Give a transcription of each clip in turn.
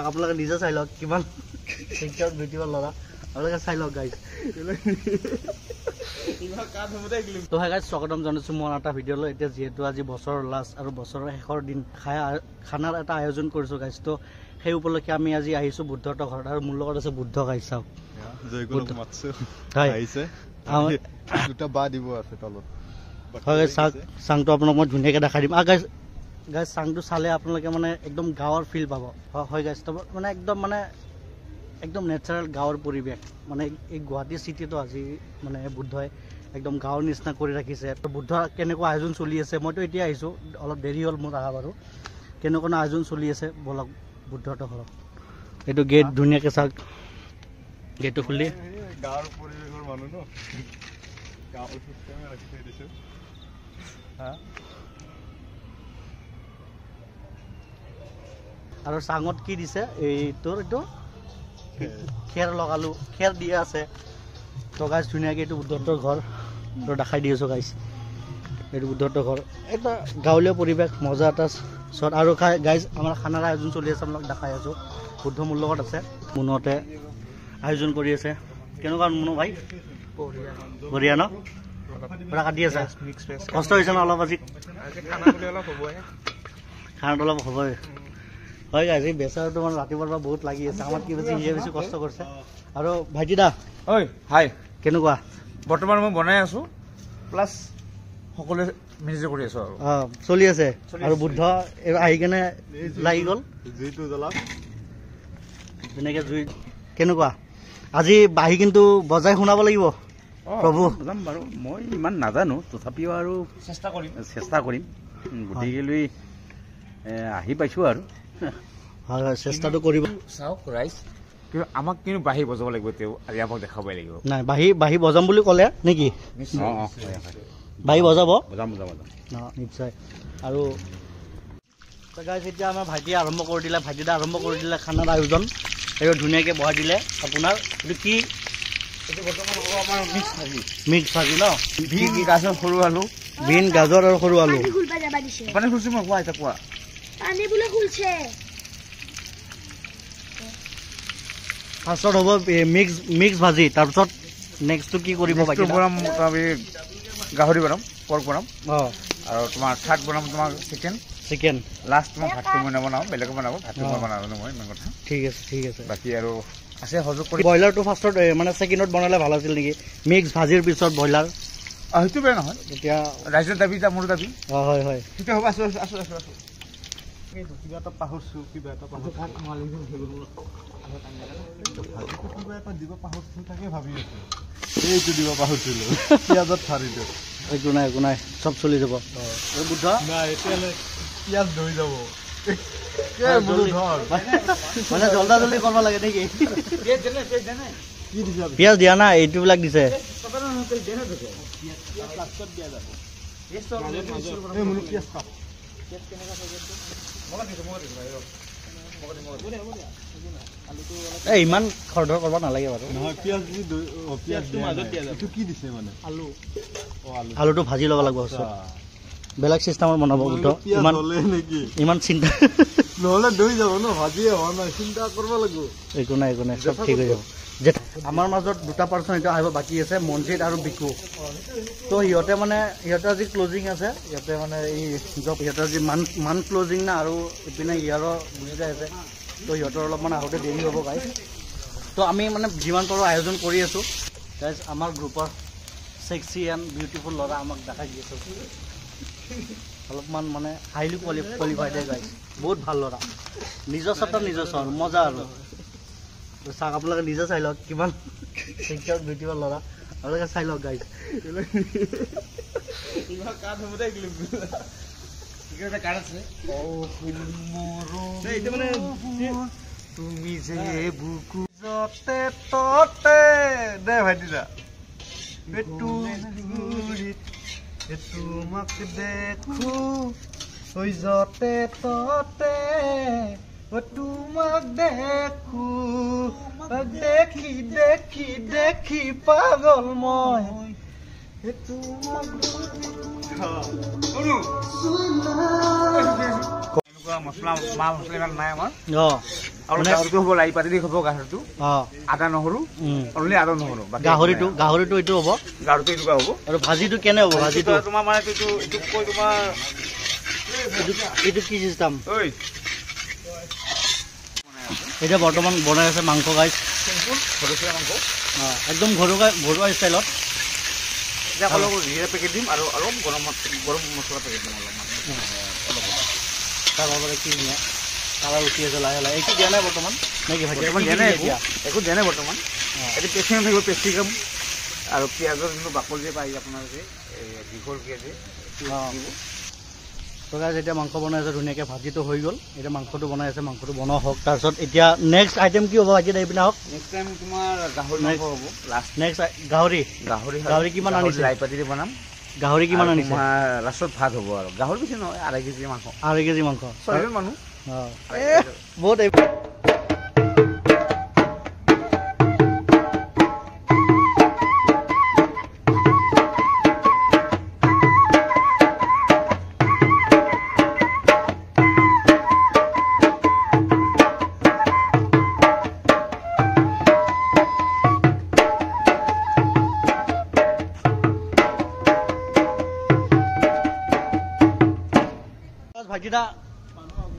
আপোনালোকে নিজে চাই লওক কিমান সিকিউৰ বিউটিফুল ল'ৰা আপোনালোকে চাই লওক গাইজ তো হাই গাইজ স্বাগতম জনাইছোঁ মই এটা ভিডিঅ'লৈ এতিয়া যিহেতু আজি বছৰৰ লাষ্ট আৰু বছৰৰ শেষৰ দিন খানাৰ এটা আয়োজন কৰিছোঁ গাইজ তো সেই উপলক্ষে আমি আজি আহিছোঁ বুদ্ধহঁতৰ ঘৰত আৰু মোৰ লগত আছে বুদ্ধ গাইজ চাওক চাংটো আপোনাক মই ধুনীয়াকৈ দেখাই দিম গাইজ গাইজ চাংটো চালে আপোনালোকে মানে একদম গাঁৱৰ ফিল পাব হয় গাইজ মানে একদম নেচাৰেল গাঁৱৰ পৰিৱেশ মানে এই গুৱাহাটী চিটিটো আজি মানে বুদ্ধই একদম গাঁৱৰ নিচিনা কৰি ৰাখিছে বুদ্ধ কেনেকুৱা আয়োজন চলি আছে মইতো এতিয়া আহিছোঁ অলপ দেৰি হ'ল মোৰ অহা বাৰু কেনেকুৱা আয়োজন চলি আছে বলক বুদ্ধহঁতৰ ঘৰত এইটো গেট ধুনীয়াকৈ চাওক গেটটো খুলি গাঁৱৰ পৰিৱেশৰ মানুহ ন গাঁৱৰ চিষ্টেমে ৰাখি থৈ দিছোঁ আৰু চাঙত কি দিছে এই তোৰ এইটো খেৰ লগালোঁ খেৰ দিয়া আছে তো গাইজ ধুনীয়াকৈ এইটো বুদ্ধহঁতৰ ঘৰ তো দেখাই দি আছোঁ গাইজ এইটো বুদ্ধহঁতৰ ঘৰ এটা গাঁৱলীয়া পৰিৱেশ মজা এটা চত আৰু গাইজ আমাৰ খানাৰ আয়োজন চলি আছে আপোনালোক দেখাই আছোঁ বুদ্ধ মোৰ লগত আছে মুনতে আয়োজন কৰি আছে কেনেকুৱা মুনো ভাই বঢ়িয়া ন পুৰা কাটি আছে কষ্ট হৈছে ন অলপ আজি খানাটো অলপ হ'বই হয় গাইজ এই বেচাৰটো মানে ৰাতিপুৱাৰ পৰা বহুত লাগি আছে আমাৰ কি বেছি সিয়ে বেছি কষ্ট কৰিছে আৰু ভাইটি দা ঐ হাই কেনেকুৱা বৰ্তমান মই বনাই আছোঁ প্লাছ সকলোৱে মেনেজ কৰি আছোঁ আৰু চলি আছে আৰু বুদ্ধ আহি কেনে লাগি গ'ল জুইটো জ্বলাওক ধুনীয়াকৈ জুই কেনেকুৱা আজি বাঁহী কিন্তু বজাই শুনাব লাগিব প্ৰভু যাম বাৰু মই ইমান নাজানো তথাপিও আৰু চেষ্টা কৰিম গতিকেলৈ আহি পাইছোঁ আৰু হয় হয় চেষ্টাটো কৰিব চাওক ৰাইজ কিন্তু আমাক কিন্তু বাঁহী বজাব লাগিব তেওঁ আজি আমাক দেখাবই লাগিব নাই বাঁহী বজাম বুলি ক'লে নেকি বাঁহী বজাব নিশ্চয় আৰু গাইজ এতিয়া আমাৰ ভাইটিয়ে আৰম্ভ কৰি দিলে ভাইটিদা আৰম্ভ কৰি দিলে খানাৰ আয়োজন এইটো ধুনীয়াকৈ বহাই দিলে আপোনাৰ এইটো কি এইটো বৰ্তমান হ'ব আমাৰ মিক্স ভাজি ন বিন গাজৰ সৰু আলু বিন গাজৰ আৰু সৰু আলু পানী খুলিছে মই কোৱা এতিয়া কোৱা ফাৰ্ষ্টত হ'ব মিক্স ভাজি তাৰপিছত নেক্সটটো কি কৰিব বনাম গাহৰি বনাম পৰ্ক বনাম আৰু তোমাৰ থাৰ্ড বনাম তোমাৰ চিকেন লাষ্ট মই ভাতটো মই নবনাওঁ বেলেগে বনাব ভাতটো মই বনালোঁ মই ইমান কথা ঠিক আছে বাকী আৰু আছে সহযোগ কৰি ব্ৰইলাৰটো ফাৰ্ষ্টত মানে ছেকেণ্ডত বনালে ভাল আছিল নেকি মিক্স ভাজিৰ পিছত ব্ৰইলাৰ সেইটো বেয়া নহয় তেতিয়া ৰাইজৰ দাবী মোৰ দাবী হয় হয় তেতিয়া হ'ব আছোঁ কিবা এটা পাহৰিছোঁ কিবা এটা দিব পাহৰিছোঁ তাকে ভাবি আছোঁ এইটো দিব পাহৰিছিলোঁ পিঁয়াজত ঠাৰিটো একো নাই চব চলি যাব বুদ্ধ নাই এতিয়ালৈ পিঁয়াজ ধৰি যাব মানে জল্দি কৰিব লাগে নেকি কি দিছে পিঁয়াজ দিয়া নাই এইটোবিলাক দিছে এই ইমান খৰধৰ কৰিব নালাগে বাৰু আলুটো ভাজি ল'ব লাগিব বেলেগ চিষ্টেমত বনাব ইমান চিন্তা নহ'লে দৈ যাব ন ভাজিয়ে হোৱা নাই চিন্তা কৰিব লাগিব একো নাই চব ঠিক হৈ যাব আমাৰ মাজত দুটা পাৰ্চন এতিয়া আহিব বাকী আছে মনজিত আৰু বিকু তো সিহঁতে আজি ক্লজিং আছে সিহঁতে মানে এই সিহঁতৰ আজি মান ক্লজিং না আৰু ইপিনে ইয়াৰো বুজি যাই আছে তো সিহঁতৰ অলপমান আহোঁতে দেৰি হ'ব গাইজ তো আমি মানে যিমান পাৰোঁ আয়োজন কৰি আছোঁ গাইজ আমাৰ গ্ৰুপৰ ছেক্সি এণ্ড বিউটিফুল ল'ৰা আমাক দেখাই দি আছোঁ অলপমান মানে হাইলি কোৱালিফাইড গাইজ বহুত ভাল ল'ৰা নিজৰ চহৰ নিজৰ চহৰ মজা আৰু চাওক আপোনালোকে নিজে চাই লওক কিমান সিকিউৰ বিউটিফুল ল'ৰা আপোনালোকে চাই লওক গাইজ তুমি যে বুকু যতে ততে দে ভাইটিদা তোমাক দেখো যতে ততে তোমাক দেখো দেখি দেখি দেখি পাগল মই তোমাক মছলা মাল মছলা ইমান নাই আমাৰ অ আৰু গাহৰিটো হ'ব লাই পাতি দি হ'ব গাহৰিটো অ আদা নহৰু অনলি আদা নহৰু গাহৰিটো এইটো হ'ব গাহৰিটো এইটো হ'ব আৰু ভাজিটো কেনে হ'ব ভাজিটো তোমাৰ মানে এইটো কৈ তোমাৰ এইটো কি চিষ্টেম ঐ এতিয়া বৰ্তমান বনাই আছে মাংস গাইছ ঘৰুৱা মাংস একদম ঘৰুৱা ষ্টাইলত এতিয়া অলপ জিৰা পেকেট দিম আৰু অলপ গৰম মছলা পেকেট দিম অলপ তাৰ বাবে কি ধুনীয়া কালাৰ উঠি আছে লাহে লাহে এইটো দিয়া নাই বৰ্তমান নেকি ভাজি একো দিয়া নাই বৰ্তমান এইটো পেচিং থাকিব পেচিকাম আৰু পিঁয়াজৰ যোনটো বাকল যে পাই আপোনালোকে দীঘল পিঁয়াজ তো গাইজ এতিয়া মাংস বনাই আছে ধুনীয়াকৈ ভাজিটো হৈ গ'ল এতিয়া মাংসটো বনাই আছে মাংসটো বনোৱা হওক তাৰপিছত এতিয়া নেক্সট আইটেম কি হ'ব ভাজি এইপিনে হওক নেক্সট টাইম তোমাৰ গাহৰি মাংস হ'ব লাষ্ট নেক্সট গাহৰি কিমান আনিছে লাই পাতি দি বনাম গাহৰি কিমান আনিছে লাষ্টত ভাত হ'ব আৰু গাহৰি বেছি নহয় 2.5 কেজি মাংস 2.5 কেজি মাংস 6জন মানুহ বহুত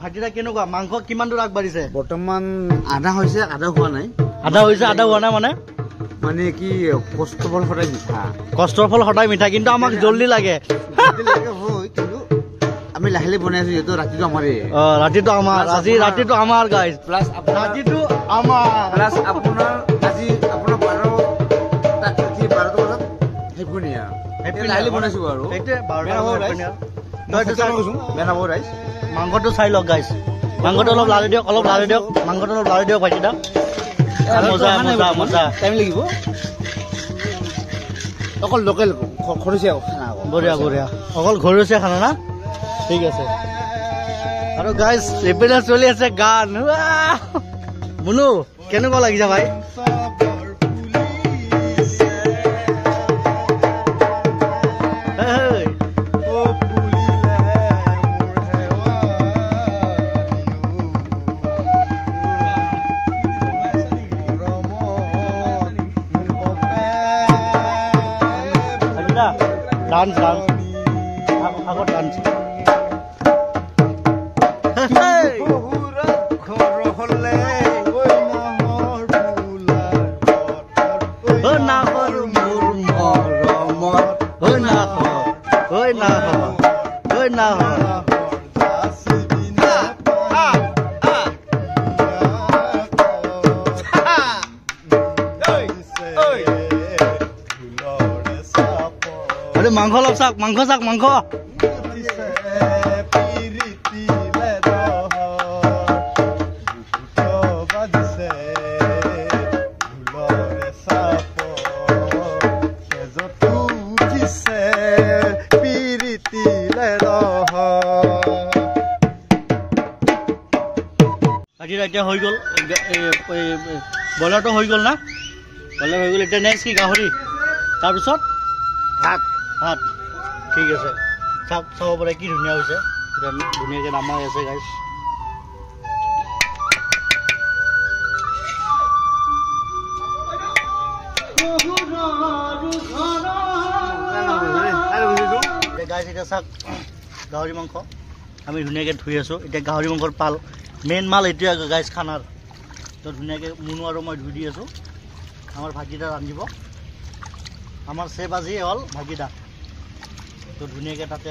ভাজিটা কেনেকুৱা মাংস কিমান দূৰ আগবাঢ়িছে বৰ্তমান আধা হৈছে আধা হোৱা নাই মানে কি কষ্টৰ ফল সদায় মিঠা কিন্তু আমাক জলদি লাগে কিন্তু আমি লাহে লাহে বনাই আছো যিহেতু ৰাতিটো আমাৰে ৰাতিটো আমাৰ গাইজ প্লাছ ৰাতিটো আমাৰ প্লাছ আপোনাৰ আজি আপোনাৰ 12টা বজাত হেপুনিয়া লাহে বনাইছো আৰু মাংসটো চাই লওক গাইজ মাংসটো অলপ লাৰি দিয়ক ভাজিটা মজা টাইম লাগিব অকল লোকেল ঘৰচীয়া খানা বঢ়িয়া অকল ঘৰচীয়া খানা না ঠিক আছে আৰু গাইজ এইপিনে চলি আছে গান মুনু কেনেকুৱা লাগিছে ভাই ডান্স আগত ডান্স মাংস অলপ চাওক মাংস এতিয়া হৈ গ'ল ব্ৰইলাৰটো হৈ গ'ল না ব্ৰইলাৰ হৈ গ'ল এতিয়া নেক্সট কি গাহৰি তাৰপিছত ভাত ঠিক আছে চাব পাৰে কি ধুনীয়া হৈছে এতিয়া ধুনীয়াকৈ নামাই আছে গাইজ গাইজ এতিয়া চাওক গাহৰি মাংস আমি ধুনীয়াকৈ ধুই আছোঁ এতিয়া গাহৰি মাংসৰ মেইন মাল এইটোৱে গাইজ খানাৰ তো ধুনীয়াকৈ মুনু আৰু মই ধুই দি আছোঁ আমাৰ ভাগিদা ৰান্ধিব আমাৰ চেফ আজি হ'ল ভাগিদা তো ধুনীয়াকৈ তাতে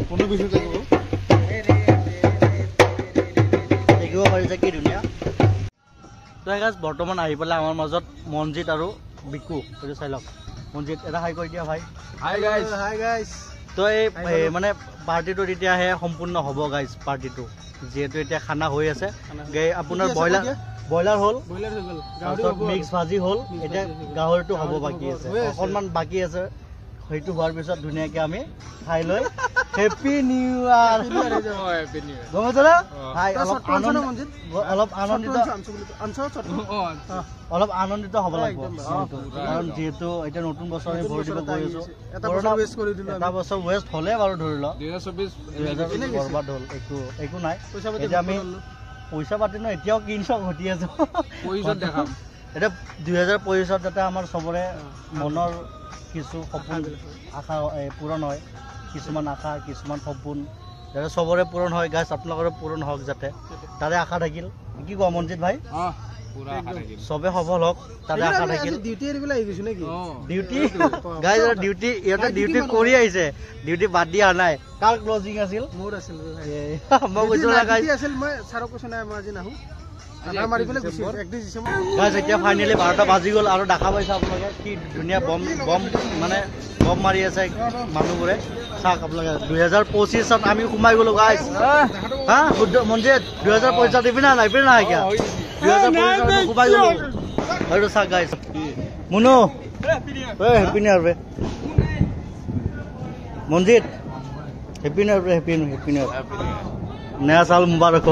কোনো বিহু থাকিব দেখিব পাৰিছে কি ধুনীয়া। তো গাইজ বৰ্তমান আহি পেলাই আমাৰ মাজত মনজিত আৰু বিকু, এইটো চাই লওক। মনজিত এটা হাই কৈ দিয়া ভাই। হাই গাইজ তো এই মানে পাৰ্টিটো তেতিয়াহে সম্পূৰ্ণ হ'ব গাইজ। পাৰ্টিটো যিহেতু এতিয়া খানা হৈ আছে, আপোনাৰ ব্ৰইলাৰ হ'ল, তাৰপিছত মিক্স ভাজি হ'ল, এতিয়া গাহৰিটো হ'ব বাকী আছে, অকণমান বাকী আছে। সেইটো হোৱাৰ পিছত ধুনীয়াকৈ আমি খাই লৈ হেপী নিউ ইয়াৰ গম পাইছ না? অলপ আনন্দিত হ'ব লাগিব, কাৰণ যিহেতু এতিয়া নতুন বছৰ আমি ভৰি দিব গৈ আছো। এটা বছৰ ৱেষ্ট হ'লে বাৰু ধৰি লওক 2024 বৰবাদ হ'ল, একো নাই। এতিয়া আমি পইচা পাতি ন এতিয়াও কিনিছ ঘটি আছো। এতিয়া 2025 যাতে আমাৰ চবৰে মনৰ কিছু সপোন আশা পূৰণ হয়, কিছুমান আশা কিছুমান সপোন যাতে চবৰে পূৰণ হয় গাইজ, আপোনালোকৰো পূৰণ হওক যাতে, তাৰে আশা থাকিল। কি কোৱা মনজিত ভাই? চবে সফল হওক তাতে আশা থাকিল। ডিউটি গাইজ ডিউটি ইহঁতে ডিউটি কৰি আহিছে, ডিউটি বাদ দিয়া নাই। কাৰ ক্লজিং আছিল? মোৰ আছিল। মই কৈছো না গাইজ, মই ছাৰক কৈছো নাই মই আজি নাহো। এতিয়া ফাইনেলি 12টা বাজি গ'ল আৰু দেখা পাইছে আপোনালোকে কি ধুনীয়া বম মানে বম মাৰি আছে মানুহবোৰে। চাওক আপোনালোকে 2025 আমি সোমাই গ'লো গাইজ। হা শুদ্ধ মনজিত 2025 দিবি না নাই নাই কিয় 2025 সোমাই গ'লো। আৰু চাওক গাইজ মুনু হেপী নিউ ইয়াৰ মনজিত, হেপী নিউ ইয়াৰ নয়া সাল মুবাৰক।